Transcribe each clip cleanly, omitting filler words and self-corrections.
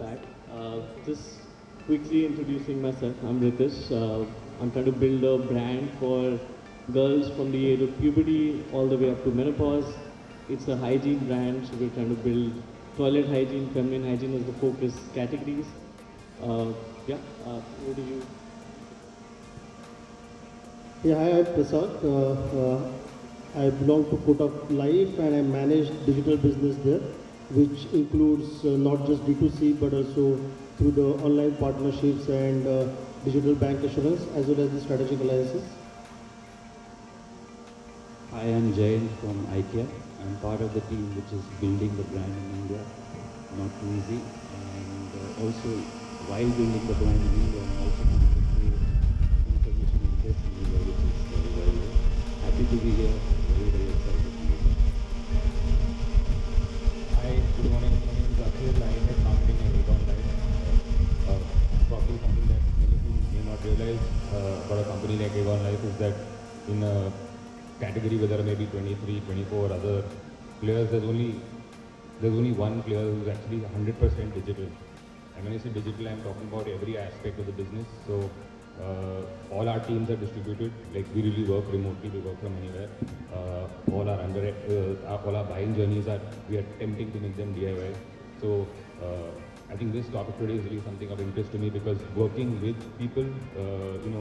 back. Just quickly introducing myself. I'm Ritesh. I'm trying to build a brand for girls from the age of puberty all the way up to menopause. It's a hygiene brand, so we're trying to build toilet hygiene, feminine hygiene as the focus categories. Yeah, over to you. Yeah, hi, I'm Prasad. I belong to Kotak Life and I manage digital business there, which includes not just D2C but also through the online partnerships and digital bank assurance as well as the strategic alliances. I am Jain from IKEA. I'm part of the team which is building the brand in India. Not too easy. And also, while building the brand in India, I'm also trying to create information in this media, which is very, very good. Happy to be here. Very, very excited to be here. Hi, good morning. My name is Akhil. I head marketing at Aegon Life. Probably something that many people may not realize about a company like Aegon Life is that in a category where there are maybe 23, 24 other players, there's only one player who's actually 100% digital. And when I say digital, I'm talking about every aspect of the business. So all our teams are distributed. Like we really work remotely. We work from anywhere. All our buying journeys we are attempting to make them DIY. So I think this topic today is really something of interest to me because working with people,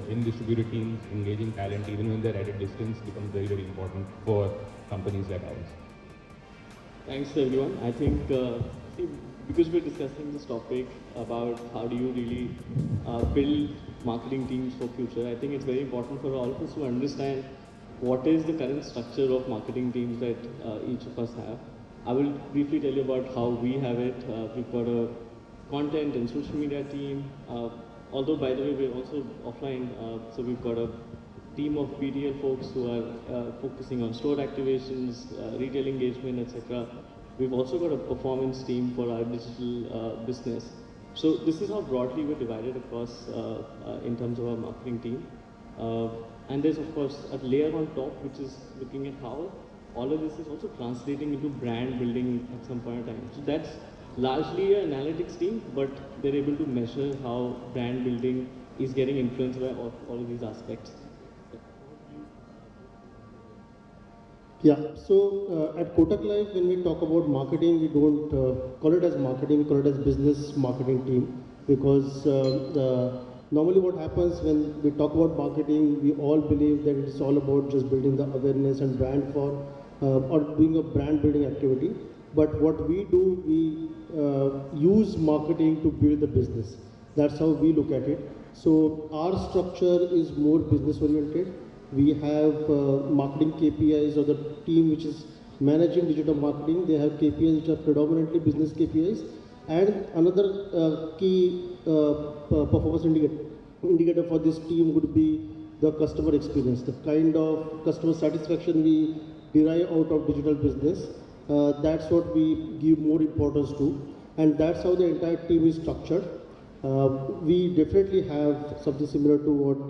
in distributed teams, engaging talent, even when they're at a distance, becomes very, very important for companies like ours. Thanks everyone. I think because we're discussing this topic about how do you really build marketing teams for future, I think it's very important for all of us to understand what is the current structure of marketing teams that each of us have. I will briefly tell you about how we have it. We've got a content and social media team. Although by the way we're also offline, so we've got a team of BDL folks who are focusing on store activations, retail engagement, etc. We've also got a performance team for our digital business. So this is how broadly we're divided across in terms of our marketing team. And there's of course a layer on top which is looking at how all of this is also translating into brand building at some point in time. So that's largely an analytics team, but they're able to measure how brand building is getting influenced by all of these aspects. Yeah, so at Kotak Life, when we talk about marketing, we don't call it as marketing, we call it as business marketing team because normally what happens when we talk about marketing, we all believe that it's all about just building the awareness and brand for or doing a brand building activity. But what we do, we use marketing to build the business. That's how we look at it. So our structure is more business oriented. We have marketing KPIs or the team which is managing digital marketing. They have KPIs which are predominantly business KPIs. And another key performance indicator for this team would be the customer experience, the kind of customer satisfaction we derive out of digital business. That's what we give more importance to. And that's how the entire team is structured. We definitely have something similar to what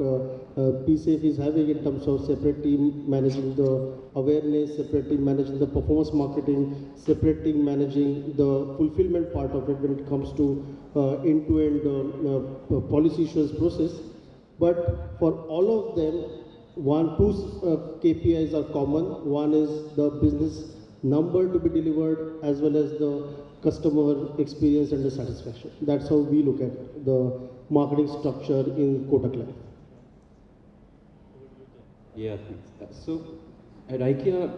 PSAFE is having in terms of separate team managing the awareness, separate team managing the performance marketing, separate team managing the fulfillment part of it when it comes to end-to-end policy issuance process. But for all of them, two KPIs are common. One is the business number to be delivered as well as the customer experience and the satisfaction. That's how we look at the marketing structure in Kotak Life. Yeah, thanks. So at IKEA,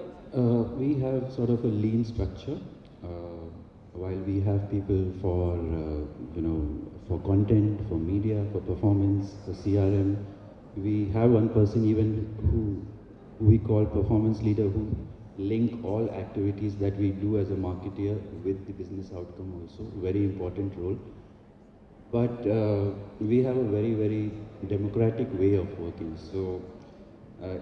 we have sort of a lean structure. While we have people for, for content, for media, for performance, for CRM, we have one person even who we call performance leader who link all activities that we do as a marketeer with the business outcome also. Very important role. But we have a very, very democratic way of working. So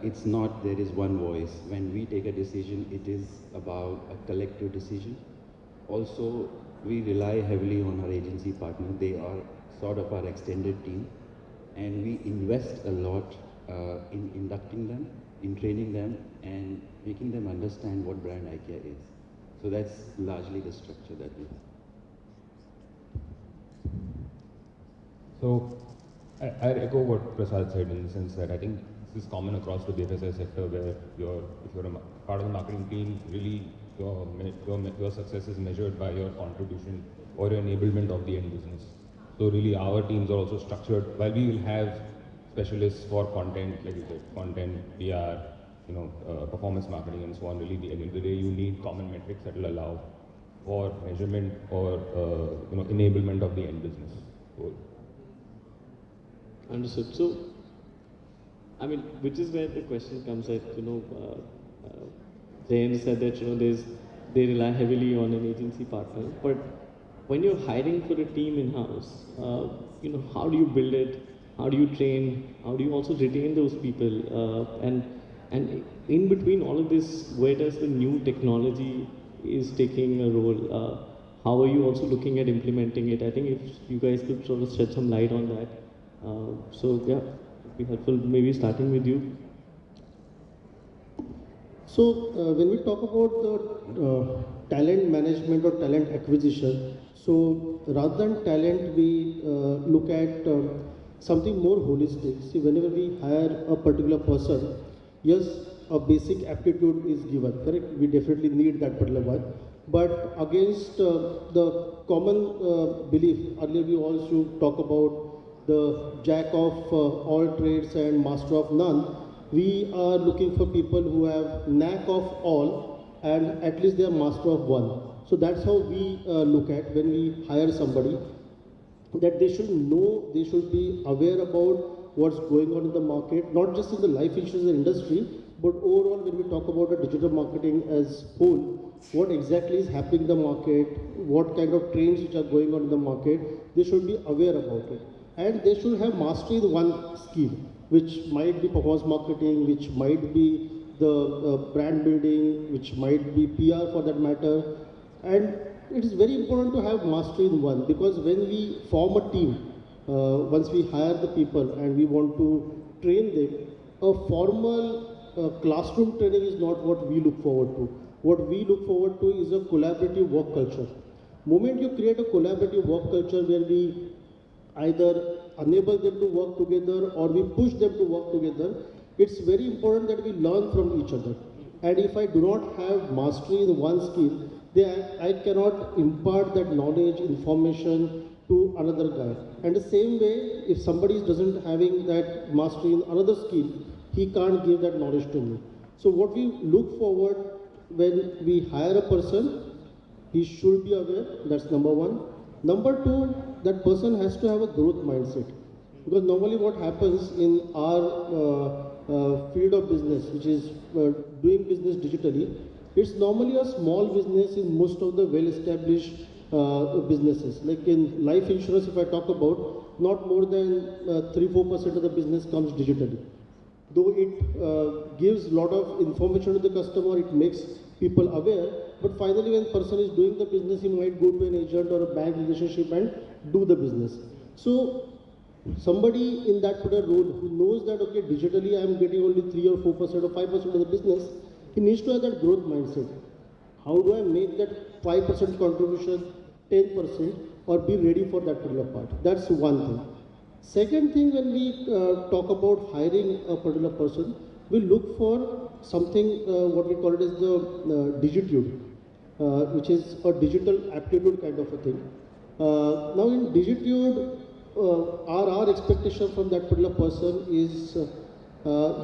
it's not there is one voice. When we take a decision, it is about a collective decision. Also, we rely heavily on our agency partner. They are sort of our extended team. And we invest a lot in inducting them, in training them, and making them understand what brand IKEA is. So that's largely the structure that we have. So I echo what Prasad said in the sense that I think this is common across the BFSI sector where if you're part of the marketing team, really your success is measured by your contribution or your enablement of the end business. So really our teams are also structured, while we will have specialists for content, like you said, content, PR, performance marketing and so on. Really, at the end of the day, you need common metrics that will allow for measurement or enablement of the end business goal. Understood. So, I mean, which is where the question comes at, Zain said that, they rely heavily on an agency partner, but when you're hiring for a team in-house, how do you build it? How do you train? How do you also retain those people? And in between all of this, where does the new technology is taking a role? How are you also looking at implementing it? I think if you guys could sort of shed some light on that. So yeah, it'd be helpful. Maybe starting with you. So when we talk about the talent management or talent acquisition, so rather than talent, we look at something more holistic. See, whenever we hire a particular person, yes, a basic aptitude is given, correct? We definitely need that particular one. But against the common belief, earlier we also talk about the jack of all trades and master of none. We are looking for people who have knack of all and at least they are master of one. So that's how we look at when we hire somebody, that they should know, they should be aware about what's going on in the market, not just in the life insurance industry, but overall when we talk about the digital marketing as whole, what exactly is happening in the market, what kind of trends which are going on in the market, they should be aware about it. And they should have mastery in one skill, which might be performance marketing, which might be the brand building, which might be PR for that matter. And it is very important to have mastery in one, because when we form a team, once we hire the people and we want to train them, a formal classroom training is not what we look forward to. What we look forward to is a collaborative work culture. Moment you create a collaborative work culture where we either enable them to work together or we push them to work together, it's very important that we learn from each other. And if I do not have mastery in one skill, then I cannot impart that knowledge, information to another guy. And the same way, if somebody doesn't having that mastery in another skill, he can't give that knowledge to me. So what we look forward when we hire a person, he should be aware, that's number one. Number two, that person has to have a growth mindset. Because normally what happens in our field of business, which is doing business digitally, it's normally a small business in most of the well-established businesses. Like in life insurance, if I talk about, not more than 3-4% of the business comes digitally. Though it gives a lot of information to the customer, it makes people aware, but finally when person is doing the business, he might go to an agent or a bank relationship and do the business. So somebody in that particular role who knows that, okay, digitally I am getting only 3 or 4% or 5% of the business, he needs to have that growth mindset. How do I make that 5% contribution 10% or be ready for that particular part? That's one thing. Second thing, when we talk about hiring a particular person, we look for something, what we call it as the digitude, which is a digital aptitude kind of a thing. Now in digitude, our expectation from that particular person is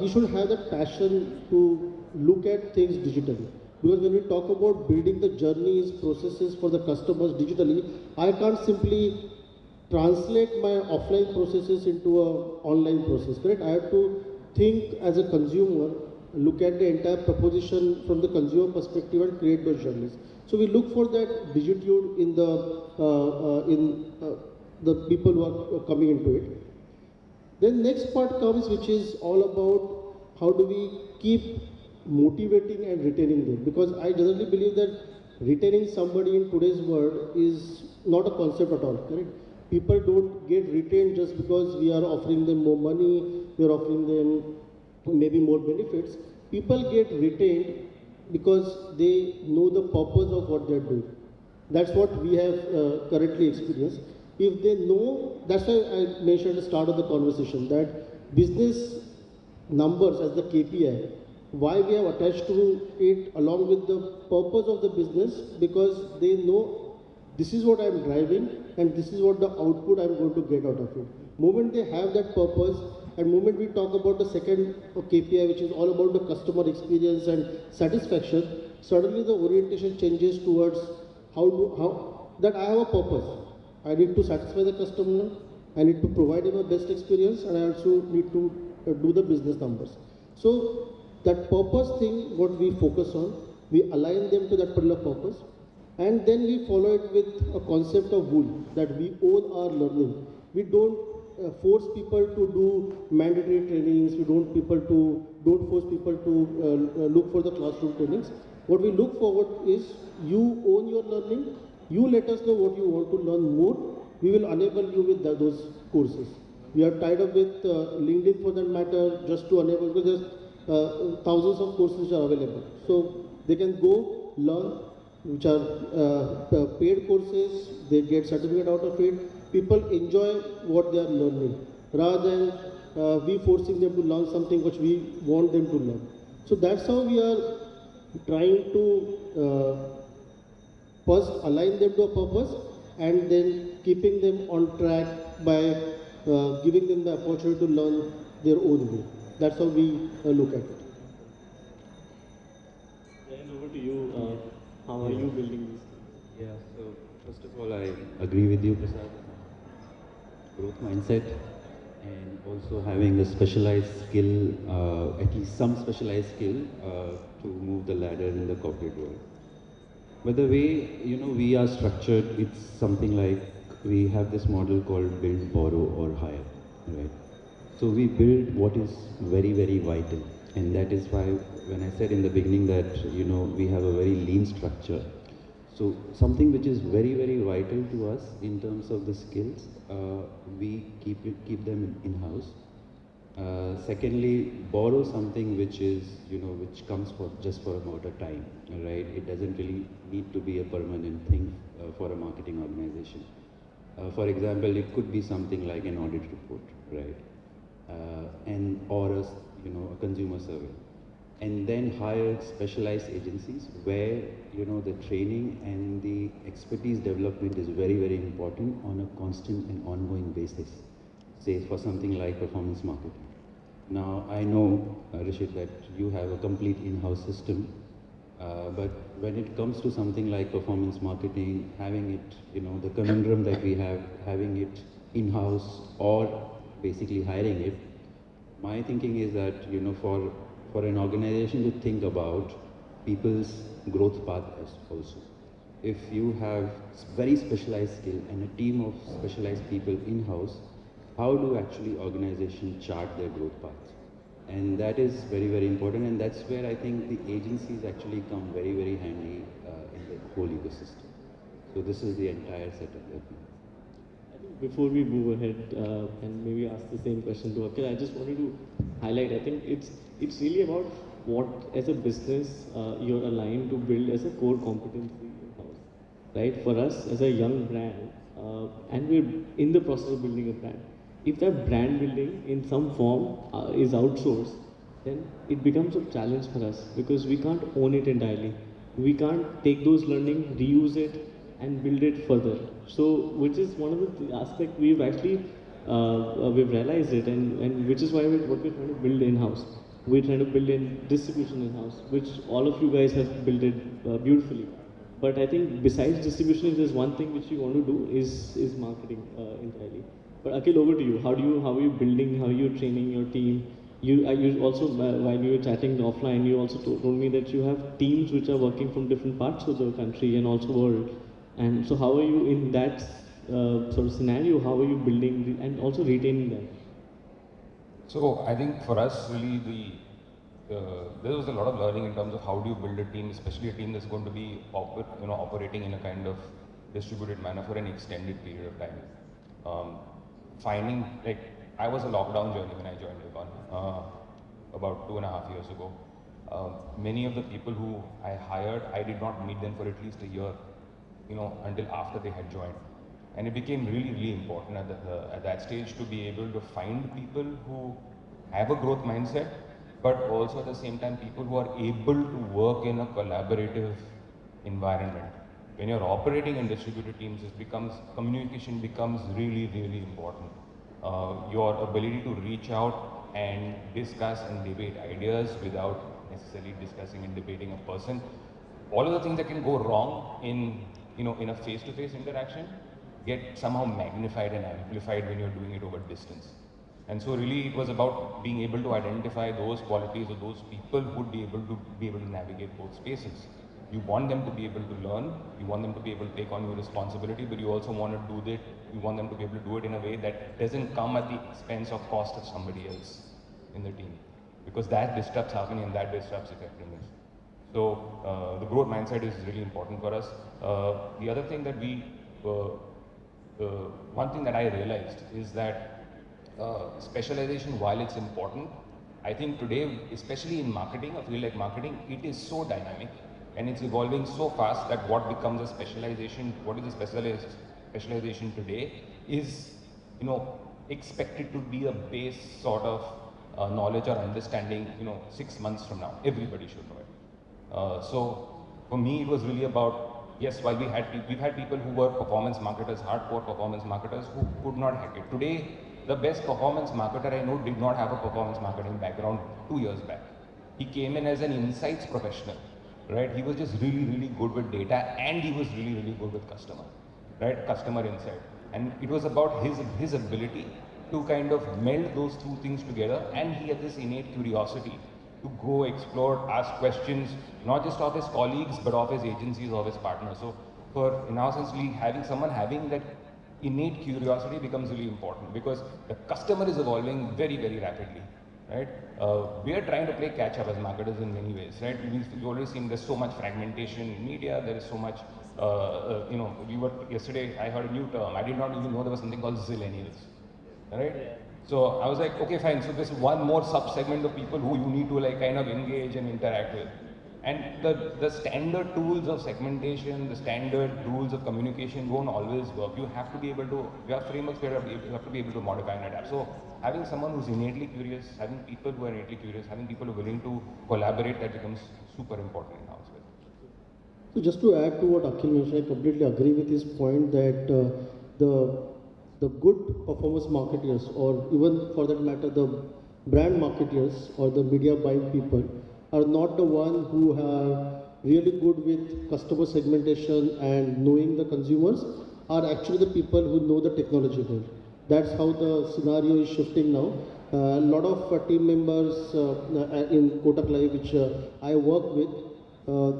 he should have that passion to look at things digitally. Because when we talk about building the journeys, processes for the customers digitally, I can't simply translate my offline processes into an online process, correct? I have to think as a consumer, look at the entire proposition from the consumer perspective and create those journeys. So we look for that digitude in the people who are coming into it. Then next part comes, which is all about how do we keep motivating and retaining them. Because I generally believe that retaining somebody in today's world is not a concept at all, correct? People don't get retained just because we are offering them more money, we are offering them maybe more benefits. People get retained because they know the purpose of what they are doing. That's what we have currently experienced. If they know, that's why I mentioned at the start of the conversation that business numbers as the KPI, why we have attached to it along with the purpose of the business, because they know this is what I'm driving and this is what the output I'm going to get out of it. Moment they have that purpose, and moment we talk about the second KPI, which is all about the customer experience and satisfaction, suddenly the orientation changes towards how that I have a purpose. I need to satisfy the customer, I need to provide him a best experience, and I also need to do the business numbers. So that purpose thing, what we focus on, we align them to that particular purpose, and then we follow it with a concept of wool, that we own our learning. We don't force people to do mandatory trainings. We don't force people to look for the classroom trainings. What we look forward is you own your learning. You let us know what you want to learn more. We will enable you with those courses. We are tied up with LinkedIn for that matter, just to enable, because there's thousands of courses which are available. So they can go learn, which are paid courses, they get certificate out of it. People enjoy what they are learning, rather than we forcing them to learn something which we want them to learn. So that's how we are trying to first align them to a purpose, and then keeping them on track by giving them the opportunity to learn their own way. That's how we look at it. Ryan, over to you. How are you building these things? Yeah, so first of all, I agree with you, Prasad. Growth mindset and also having a specialized skill, at least some specialized skill to move the ladder in the corporate world. But the way, we are structured, it's something like we have this model called build, borrow or hire, right? So we build what is very, very vital. And that is why when I said in the beginning that, we have a very lean structure. So something which is very, very vital to us in terms of the skills, we keep them in-house. Secondly, borrow something which is, which comes for just for about a time, right? It doesn't really need to be a permanent thing for a marketing organization. For example, it could be something like an audit report, right? And or a consumer survey, and then hire specialized agencies where the training and the expertise development is very, very important on a constant and ongoing basis. Say for something like performance marketing. Now I know, Rishit, that you have a complete in-house system, but when it comes to something like performance marketing, having it, the conundrum that we have, having it in-house or basically hiring it, my thinking is that, for an organization to think about people's growth path also. If you have very specialized skill and a team of specialized people in-house, how do actually organizations chart their growth path? And that is very, very important, and that's where I think the agencies actually come very, very handy in the whole ecosystem. So this is the entire setup that we have. I think before we move ahead and maybe ask the same question to Akhil, I just wanted to highlight. I think it's really about what, as a business, you're aligned to build as a core competency in-house, right? For us, as a young brand, and we're in the process of building a brand. If that brand building in some form is outsourced, then it becomes a challenge for us because we can't own it entirely. We can't take those learning, reuse it, and build it further. So, which is one of the aspects we've actually we've realized it, and which is why what we're trying to build in-house. We're trying to build in distribution in-house, which all of you guys have built it beautifully. But I think besides distribution, if there's one thing which you want to do is marketing entirely. But Akhil, over to you. How are you building? How are you training your team? You also while we were chatting offline, you also told me that you have teams which are working from different parts of the country and also world. And so, how are you in that sort of scenario? How are you building and also retaining them? So I think for us, really, there was a lot of learning in terms of how do you build a team, especially a team that's going to be operating in a kind of distributed manner for an extended period of time. Finding, like, I was a lockdown journey when I joined Icon about 2.5 years ago. Many of the people who I hired, I did not meet them for at least a year, until after they had joined. And it became really, really important at that stage to be able to find people who have a growth mindset, but also at the same time people who are able to work in a collaborative environment. When you're operating in distributed teams, communication becomes really, really important. Your ability to reach out and discuss and debate ideas without necessarily discussing and debating a person. All of the things that can go wrong in a face-to-face interaction get somehow magnified and amplified when you're doing it over distance. And so really it was about being able to identify those qualities of those people who would be able to navigate both spaces. You want them to be able to learn, you want them to be able to take on your responsibility, but you also want to do that, you want them to be able to do it in a way that doesn't come at the expense of cost of somebody else in the team. Because that disrupts harmony and that disrupts effectiveness. So the growth mindset is really important for us. The other thing that one thing that I realized is that specialization, while it's important, I think today, especially in marketing, I feel like marketing, it is so dynamic and it's evolving so fast that what becomes a specialization, what is a specialization today is, expected to be a base sort of knowledge or understanding, 6 months from now. Everybody should know it. So for me, it was really about, yes, while we've had people who were performance marketers, hardcore performance marketers who could not hack it. Today, the best performance marketer I know did not have a performance marketing background 2 years back. He came in as an insights professional, right? He was just really, really good with data and he was really, really good with customer, right? Customer insight. And it was about his ability to kind of meld those two things together, and he had this innate curiosity to go explore, ask questions, not just of his colleagues, but of his agencies, of his partners. So in our sense, having that innate curiosity becomes really important because the customer is evolving very, very rapidly, right? We are trying to play catch up as marketers in many ways, right? We've always seen there's so much fragmentation in media, there is so much, yesterday I heard a new term, I did not even know there was something called zillennials, right? So I was like, okay, fine. So there's one more sub-segment of people who you need to like kind of engage and interact with. And the standard tools of segmentation, the standard rules of communication won't always work. You have to be able to, you have frameworks where you have to be able to modify and adapt. So having someone who's innately curious, having people who are innately curious, having people who are willing to collaborate, that becomes super important in house. So just to add to what Akhil mentioned, I completely agree with his point that the good performance marketers, or even for that matter, the brand marketers or the media buying people, are not the one who are really good with customer segmentation and knowing the consumers, are actually the people who know the technology well. That's how the scenario is shifting now. A lot of team members in Kotak Live, which I work with,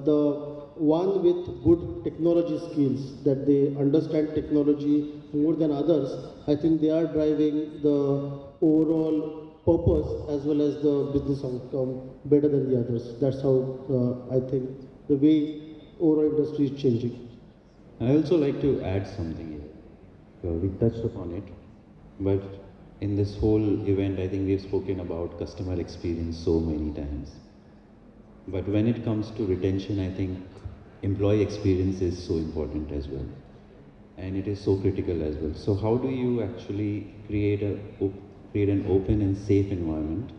the one with good technology skills, that they understand technology more than others, I think they are driving the overall purpose as well as the business outcome better than the others. That's how I think the way overall industry is changing. I also like to add something here. We touched upon it, but in this whole event, I think we've spoken about customer experience so many times. But when it comes to retention, I think employee experience is so important as well. And it is so critical as well. So how do you actually create an open and safe environment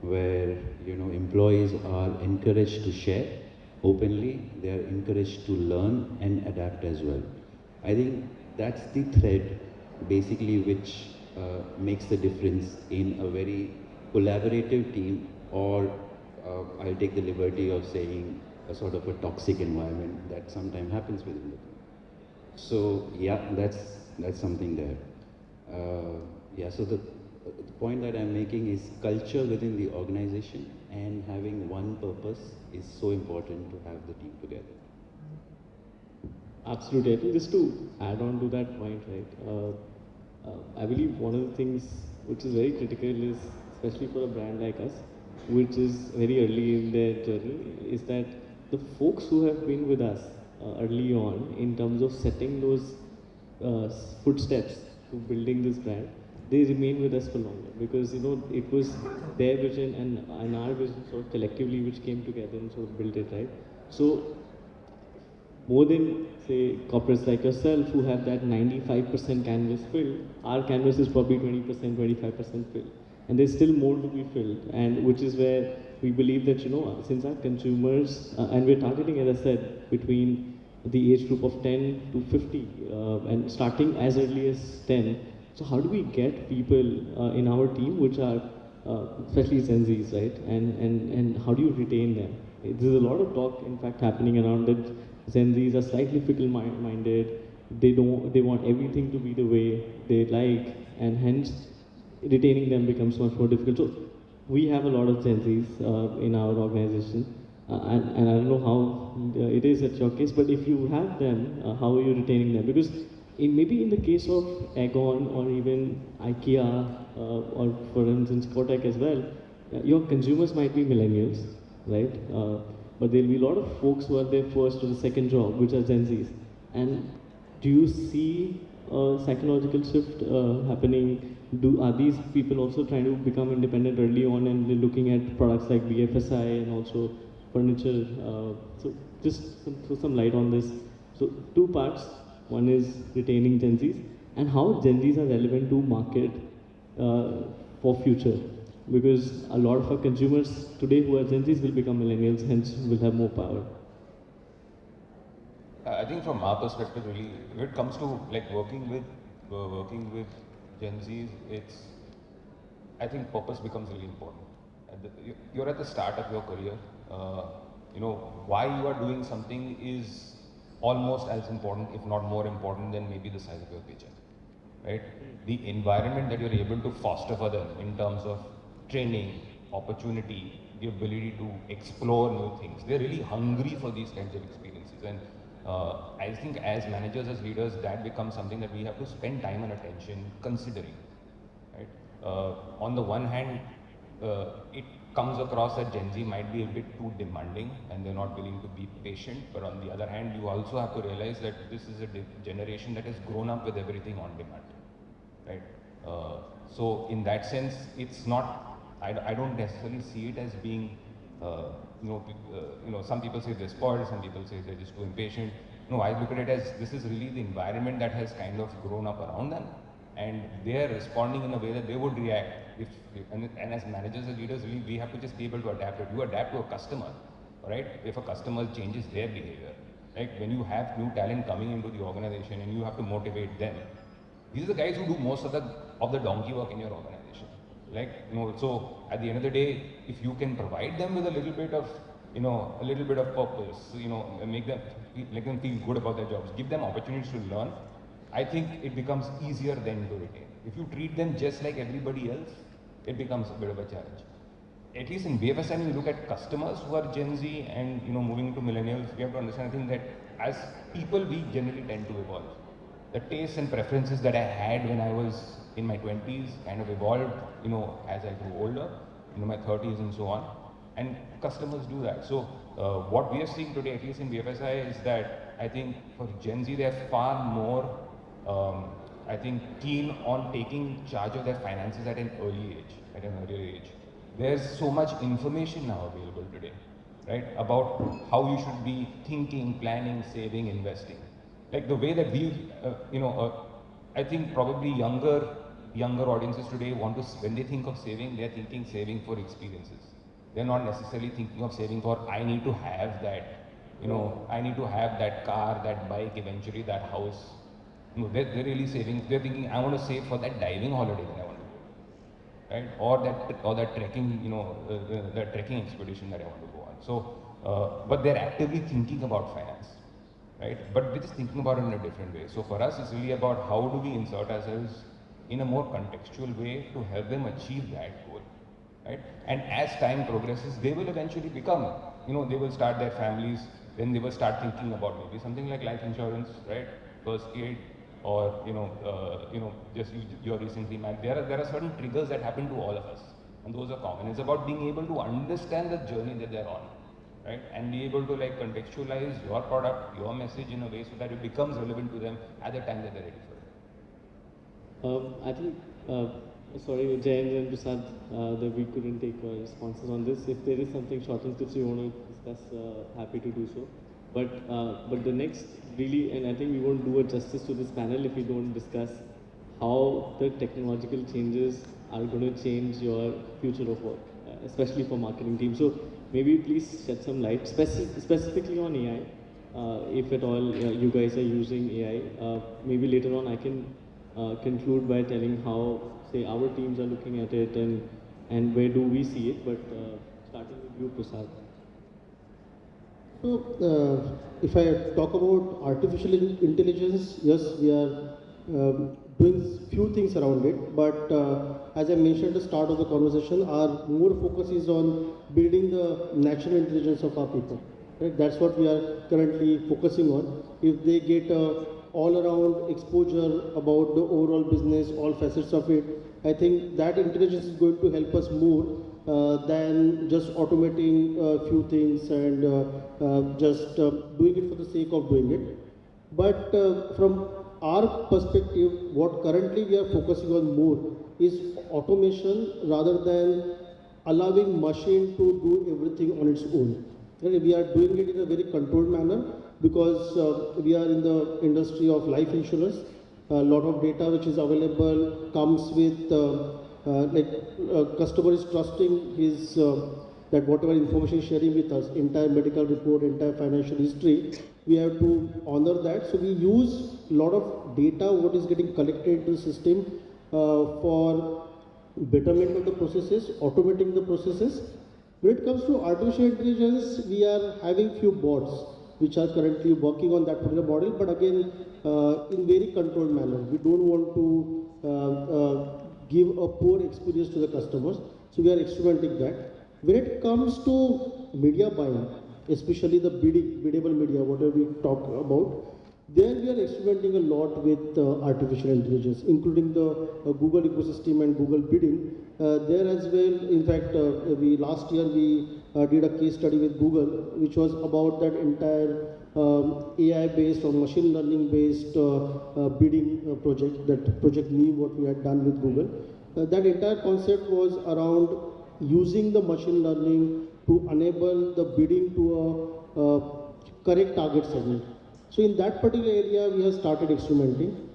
where employees are encouraged to share openly, they are encouraged to learn and adapt as well. I think that's the thread basically which makes the difference in a very collaborative team, or I'll take the liberty of saying a sort of a toxic environment that sometimes happens within the team. So yeah, that's something there. So the point that I'm making is culture within the organization and having one purpose is so important to have the team together. Absolutely. I think just to add on to that point, right? I believe one of the things which is very critical is, especially for a brand like us, which is very early in their journey, is that the folks who have been with us early on in terms of setting those footsteps to building this brand, they remain with us for longer, because it was their vision and our vision sort of collectively which came together and sort of built it, right? So more than say corporates like yourself who have that 95% canvas filled, our canvas is probably 20%, 25% filled. And there's still more to be filled, and which is where we believe that, since our consumers, and we're targeting, as I said, between the age group of 10 to 50, and starting as early as 10. So how do we get people in our team, which are especially Gen Zs, right? And how do you retain them? There's a lot of talk, in fact, happening around that Gen Zs are slightly fickle-minded. They want everything to be the way they like, and hence retaining them becomes much more difficult. So we have a lot of Gen Zs in our organization, and I don't know how it is at your case, but if you have them, how are you retaining them? Because maybe in the case of Aegon or even IKEA, or for instance Kotak as well, your consumers might be millennials, right? But there'll be a lot of folks who are their first or the second job, which are Gen Zs. And do you see a psychological shift happening? Are these people also trying to become independent early on, and they're looking at products like BFSI and also furniture? So just throw some light on this. So two parts. One is retaining Gen Zs, and how Gen Zs are relevant to market for future. Because a lot of our consumers today who are Gen Zs will become millennials, hence will have more power. I think from our perspective, really, when it comes to like working with Gen Zs, I think purpose becomes really important. You're at the start of your career. Why you are doing something is almost as important, if not more important, than maybe the size of your paycheck, right? The environment that you're able to foster for them in terms of training, opportunity, the ability to explore new things. They're really hungry for these kinds of experiences. And I think as managers, as leaders, that becomes something that we have to spend time and attention considering, right? On the one hand, it comes across that Gen Z might be a bit too demanding and they're not willing to be patient. But on the other hand, you also have to realize that this is a generation that has grown up with everything on demand, right? So in that sense, it's not, I don't necessarily see it as being, some people say they're spoiled, some people say they're just too impatient. No, I look at it as this is really the environment that has kind of grown up around them, and they're responding in a way that they would react and as managers and leaders, really, we have to just be able to adapt it. You adapt to a customer, right? If a customer changes their behavior, right? When you have new talent coming into the organization and you have to motivate them, these are the guys who do most of the donkey work in your organization. Like, so at the end of the day, if you can provide them with a little bit of, a little bit of purpose, make them feel good about their jobs, give them opportunities to learn, I think it becomes easier then to retain. If you treat them just like everybody else, it becomes a bit of a challenge. At least in BFSI, when you look at customers who are Gen Z and moving to millennials, we have to understand, I think, that as people, we generally tend to evolve. The tastes and preferences that I had when I was in my 20s kind of evolved, as I grew older, my 30s and so on. And customers do that. So what we are seeing today, at least in BFSI, is that I think for Gen Z, they're far more, I think, keen on taking charge of their finances at an early age, at an earlier age. There's so much information now available today, right, about how you should be thinking, planning, saving, investing. Like the way that we, I think probably younger audiences today want to, when they think of saving, they're thinking saving for experiences. They're not necessarily thinking of saving for, I need to have that, I need to have that car, that bike, eventually that house. No, they're really saving. They're thinking, I want to save for that diving holiday that I want to go, right? Or that trekking, that trekking expedition that I want to go on. So, but they're actively thinking about finance, right? But they're just thinking about it in a different way. So for us, it's really about how do we insert ourselves in a more contextual way to help them achieve that goal, right? And as time progresses, they will eventually become, they will start their families, then they will start thinking about maybe something like life insurance, right? First aid, or just you're recently married. There are certain triggers that happen to all of us, and those are common. It's about being able to understand the journey that they're on, right? And be able to like contextualize your product, your message in a way so that it becomes relevant to them at the time that they're ready for it. I think, sorry, Jayan and Prasad, that we couldn't take responses on this. If there is something short and tips you want to discuss, happy to do so. But the next really, and I think we won't do a justice to this panel if we don't discuss how the technological changes are going to change your future of work, especially for marketing teams. So maybe please shed some light specifically on AI. If at all you guys are using AI, maybe later on I can conclude by telling how, say, our teams are looking at it and where do we see it. But starting with you, Prasad. So, if I talk about artificial intelligence, yes, we are doing few things around it. But as I mentioned at the start of the conversation, our more focus is on building the natural intelligence of our people. Right? That's what we are currently focusing on. If they get all-around exposure about the overall business, all facets of it, I think that intelligence is going to help us more than just automating a few things and just doing it for the sake of doing it. But from our perspective, what currently we are focusing on more is automation rather than allowing machine to do everything on its own. Right? We are doing it in a very controlled manner because we are in the industry of life insurance. A lot of data which is available comes with customer is trusting his that whatever information sharing with us, entire medical report, entire financial history, we have to honor that. So we use a lot of data what is getting collected into the system for betterment of the processes, automating the processes. When it comes to artificial intelligence, we are having few bots which are currently working on that particular model, but again, in very controlled manner. We don't want to give a poor experience to the customers, so we are experimenting that. When it comes to media buying, especially the biddable media, whatever we talk about, there we are experimenting a lot with artificial intelligence, including the Google ecosystem and Google bidding. There as well, in fact, we last year we did a case study with Google, which was about that entire AI-based or machine learning-based bidding project, that project NEEM, what we had done with Google. That entire concept was around using the machine learning to enable the bidding to a correct target segment. So in that particular area, we have started experimenting.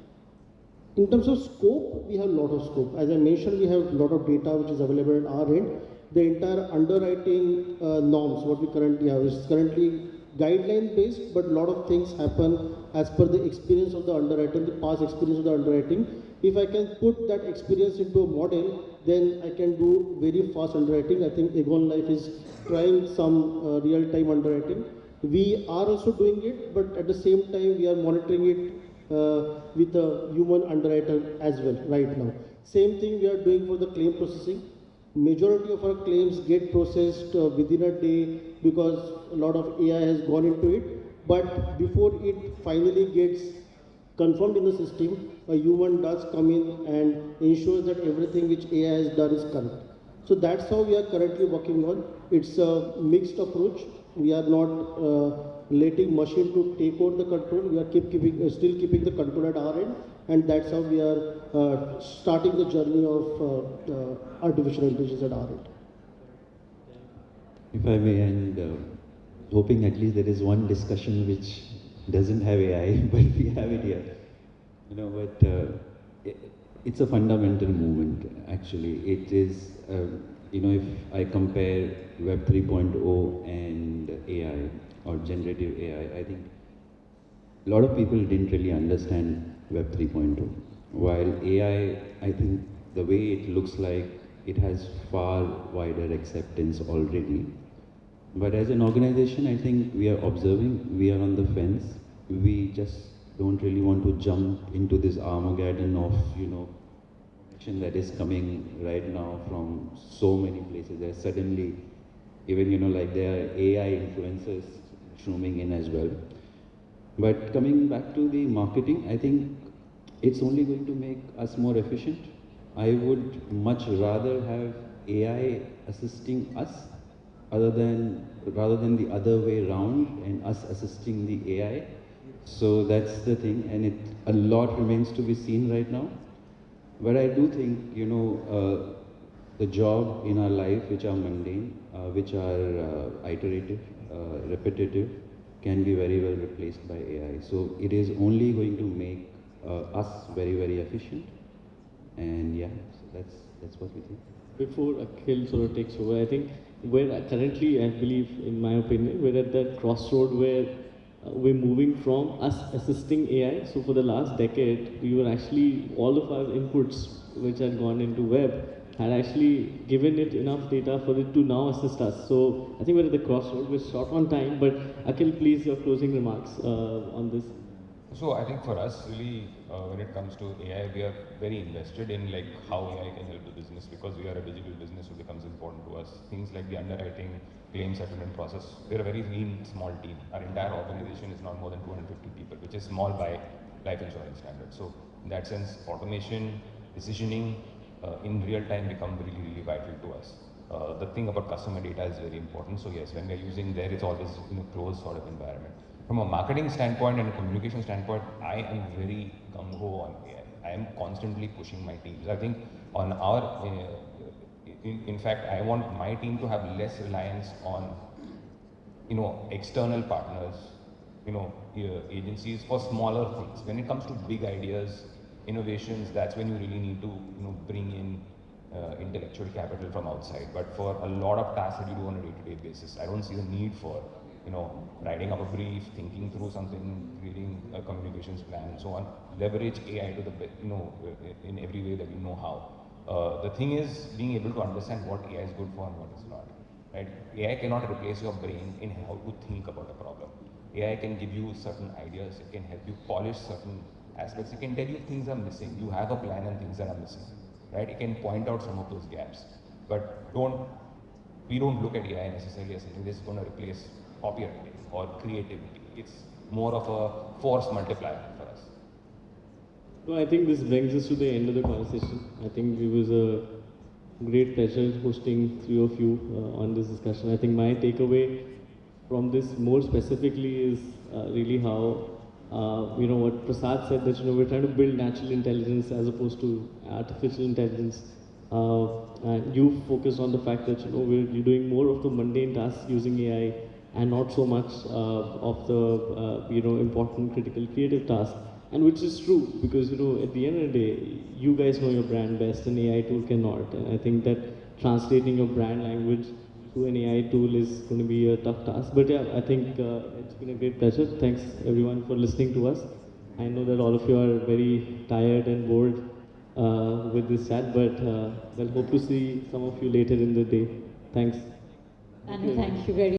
In terms of scope, we have a lot of scope. As I mentioned, we have a lot of data which is available at our end. The entire underwriting norms, what we currently have, is currently guideline based, but a lot of things happen as per the experience of the underwriter, the past experience of the underwriting. If I can put that experience into a model, then I can do very fast underwriting. I think Aegon Life is trying some real-time underwriting. We are also doing it, but at the same time, we are monitoring it with a human underwriter as well right now. Same thing we are doing for the claim processing. Majority of our claims get processed within a day because a lot of AI has gone into it. But before it finally gets confirmed in the system, a human does come in and ensures that everything which AI has done is correct. So that's how we are currently working on. It's a mixed approach. We are not letting machine to take over the control. We are still keeping the control at our end, and that's how we are starting the journey of artificial intelligence at our end. If I may, and hoping at least there is one discussion which doesn't have AI, but we have it here. You know, but it's a fundamental movement, actually. It is, you know, if I compare Web 3.0 and AI or generative AI, I think a lot of people didn't really understand Web 3.0. While AI, I think the way it looks like, it has far wider acceptance already. But as an organization, I think we are observing, we are on the fence. We just don't really want to jump into this Armageddon of, you know, that is coming right now from so many places. There's suddenly, even, you know, like there are AI influencers zooming in as well. But coming back to the marketing, I think it's only going to make us more efficient. I would much rather have AI assisting us rather than the other way around and us assisting the AI. So that's the thing, and a lot remains to be seen right now. But I do think, you know, the job in our life which are mundane, which are iterative, repetitive, can be very well replaced by AI. So it is only going to make us very, very efficient. And yeah, so that's what we think. Before Akhil sort of takes over, I think we're currently, I believe, in my opinion, we're at that crossroad where we're moving from us assisting AI. So for the last decade, we were actually, all of our inputs which had gone into web had actually given it enough data for it to now assist us. So I think we're at the crossroad. We're short on time, but Akhil, please, your closing remarks on this. So I think for us, really, when it comes to AI, we are very invested in like how AI can help the business because we are a digital business, so it becomes important to us. Things like the underwriting, claim settlement process. We're a very lean, small team. Our entire organization is not more than 250 people, which is small by life insurance standards. So in that sense, automation, decisioning in real time become really, really vital to us. The thing about customer data is very important. So yes, when we're using there, it's always in a closed sort of environment. From a marketing standpoint and a communication standpoint, I am very gung-ho on AI. I am constantly pushing my teams. I think on our, in fact, I want my team to have less reliance on, external partners, agencies for smaller things. When it comes to big ideas, innovations, that's when you really need to, bring in intellectual capital from outside. But for a lot of tasks that you do on a day-to-day basis, I don't see the need for, writing up a brief, thinking through something, creating a communications plan, and so on. Leverage AI to the, in every way that you know how. The thing is being able to understand what AI is good for and what is not. Right? AI cannot replace your brain in how to think about a problem. AI can give you certain ideas. It can help you polish certain aspects. It can tell you things are missing. You have a plan and things that are missing. Right? It can point out some of those gaps. But we don't look at AI necessarily as something that's going to replace copywriting or creativity. It's more of a force multiplier for us. No, I think this brings us to the end of the conversation. I think it was a great pleasure hosting three of you on this discussion. I think my takeaway from this more specifically is really how, what Prasad said that, we're trying to build natural intelligence as opposed to artificial intelligence. And you focused on the fact that, you're doing more of the mundane tasks using AI and not so much of the, important, critical, creative tasks. And which is true because, at the end of the day, you guys know your brand best and AI tool cannot. And I think that translating your brand language to an AI tool is going to be a tough task. But yeah, I think it's been a great pleasure. Thanks everyone for listening to us. I know that all of you are very tired and bored with this chat, but we'll hope to see some of you later in the day. Thanks. And thank you very